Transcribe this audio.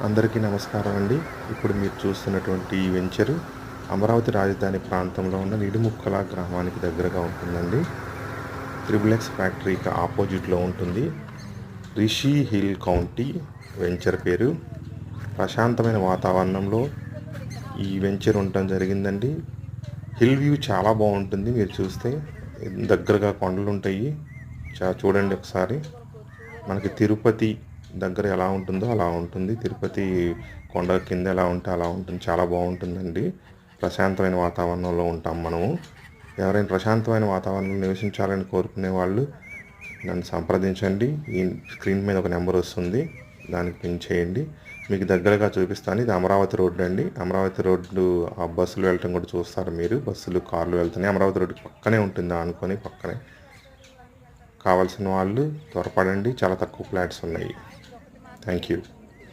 అందరికీ నమస్కారం అండి. ఇప్పుడు మీరు చూస్తున్నటువంటి ఈ వెంచరు అమరావతి రాజధాని ప్రాంతంలో ఉన్న నిడుముక్కల గ్రామానికి దగ్గరగా ఉంటుందండి. త్రిబుల్ ఫ్యాక్టరీకి ఆపోజిట్లో ఉంటుంది. రిషి హిల్ కౌంటీ వెంచర్ పేరు. ప్రశాంతమైన వాతావరణంలో ఈ వెంచర్ ఉండటం జరిగిందండి. హిల్ వ్యూ చాలా బాగుంటుంది. మీరు చూస్తే దగ్గరగా కొండలు ఉంటాయి. చూడండి ఒకసారి. మనకి తిరుపతి దగ్గర ఎలా ఉంటుందో అలా ఉంటుంది. తిరుపతి కొండ కింద ఎలా ఉంటే అలా ఉంటుంది. చాలా బాగుంటుందండి. ప్రశాంతమైన వాతావరణంలో ఉంటాం మనము. ఎవరైనా ప్రశాంతమైన వాతావరణంలో నివసించాలని కోరుకునే వాళ్ళు నన్ను సంప్రదించండి. ఈ స్క్రీన్ మీద ఒక నెంబర్ వస్తుంది, దానికి పిన్ చేయండి. మీకు దగ్గరగా చూపిస్తాను. ఇది అమరావతి రోడ్డు అండి. అమరావతి రోడ్డు ఆ బస్సులు వెళ్ళటం కూడా చూస్తారు మీరు. బస్సులు కార్లు వెళ్తున్నాయి. అమరావతి రోడ్డు పక్కనే ఉంటుంది, అనుకొని పక్కనే. కావాల్సిన వాళ్ళు త్వరపడండి. చాలా తక్కువ ఫ్లాట్స్ ఉన్నాయి. Thank you.